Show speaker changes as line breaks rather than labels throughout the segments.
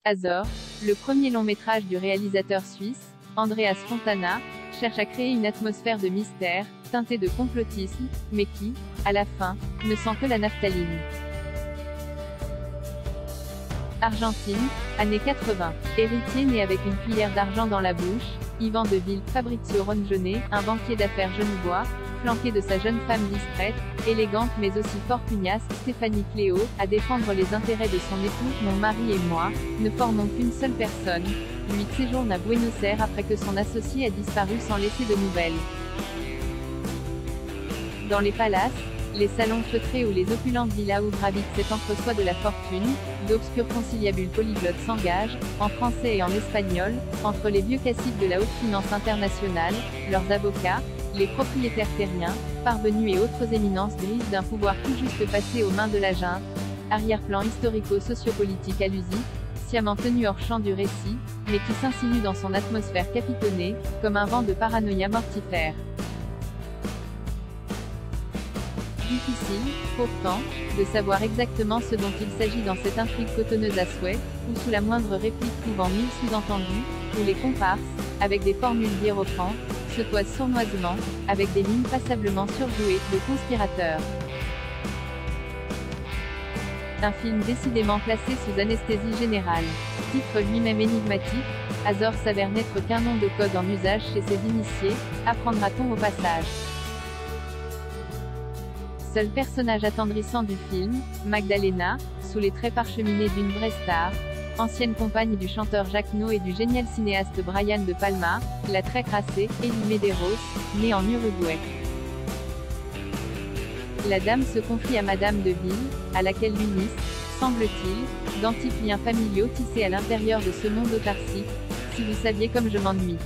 Azor, le premier long métrage du réalisateur suisse, Andreas Fontana, cherche à créer une atmosphère de mystère, teintée de complotisme, mais qui, à la fin, ne sent que la naphtaline. Argentine, années 80. Héritier né avec une cuillère d'argent dans la bouche, Yvan de Ville, Fabrizio Rongione, un banquier d'affaires genevois, flanqué de sa jeune femme discrète, élégante mais aussi fort pugnace, Stéphanie Cléo, à défendre les intérêts de son époux, mon mari et moi, ne formons qu'une seule personne. Lui séjourne à Buenos Aires après que son associé a disparu sans laisser de nouvelles. Dans les palaces, les salons feutrés ou les opulentes villas où gravitent cet entre-soi de la fortune, d'obscurs conciliabules polyglottes s'engagent, en français et en espagnol, entre les vieux caciques de la haute finance internationale, leurs avocats, les propriétaires terriens, parvenus et autres éminences grises d'un pouvoir tout juste passé aux mains de la junte. Arrière-plan historico-sociopolitique allusif, sciemment tenu hors champ du récit, mais qui s'insinue dans son atmosphère capitonnée, comme un vent de paranoïa mortifère. Difficile, pourtant, de savoir exactement ce dont il s'agit dans cette intrigue cotonneuse à souhait, où sous la moindre réplique couvant mille sous-entendus, où les comparses, avec des formules hiérophantes, se toisent sournoisement, avec des mines passablement surjouées, de conspirateurs. Un film décidément placé sous anesthésie générale. Titre lui-même énigmatique, Azor s'avère n'être qu'un nom de code en usage chez ses initiés, apprendra-t-on au passage. Seul personnage attendrissant du film, Magdalena, sous les traits parcheminés d'une vraie star, ancienne compagne du chanteur Jacques No et du génial cinéaste Brian De Palma, la très crassée, Elie Medeiros, née en Uruguay. La dame se confie à Madame de Ville, à laquelle l'unissent, semble-t-il, d'antiques liens familiaux tissés à l'intérieur de ce monde autarcique. Si vous saviez comme je m'ennuie.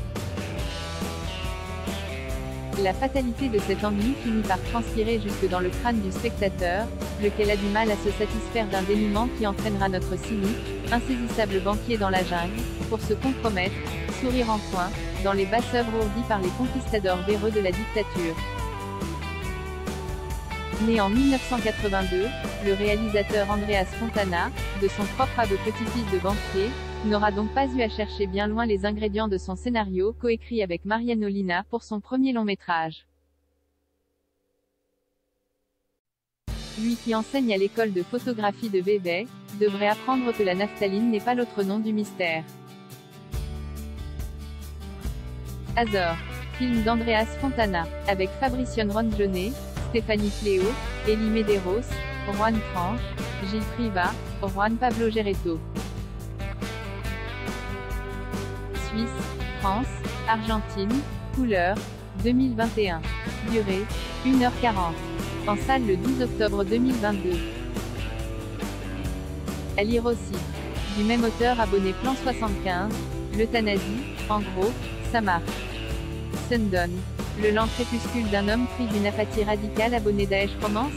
La fatalité de cet ennui finit par transpirer jusque dans le crâne du spectateur, lequel a du mal à se satisfaire d'un dénouement qui entraînera notre cynique, insaisissable banquier dans la jungle, pour se compromettre, sourire en coin, dans les basses œuvres ourdies par les conquistadors véreux de la dictature. Né en 1982, le réalisateur Andreas Fontana, de son propre aveu petit-fils de banquier, n'aura donc pas eu à chercher bien loin les ingrédients de son scénario coécrit avec Mariano Lina pour son premier long métrage. Lui qui enseigne à l'école de photographie de Vevey, devrait apprendre que la naphtaline n'est pas l'autre nom du mystère. Azor, film d'Andreas Fontana, avec Fabrizio Rongione, Stéphanie Cléo, Elie Medeiros, Juan Tranche, Gilles Privat, Juan Pablo Gerretto. Suisse, France, Argentine, couleur, 2021. Durée, 1h40. En salle le 12 octobre 2022. À lire aussi. Du même auteur abonné Plan 75, l'euthanasie, en gros, ça marche. Sundown. Le lent crépuscule d'un homme pris d'une apathie radicale abonné Daesh Romance.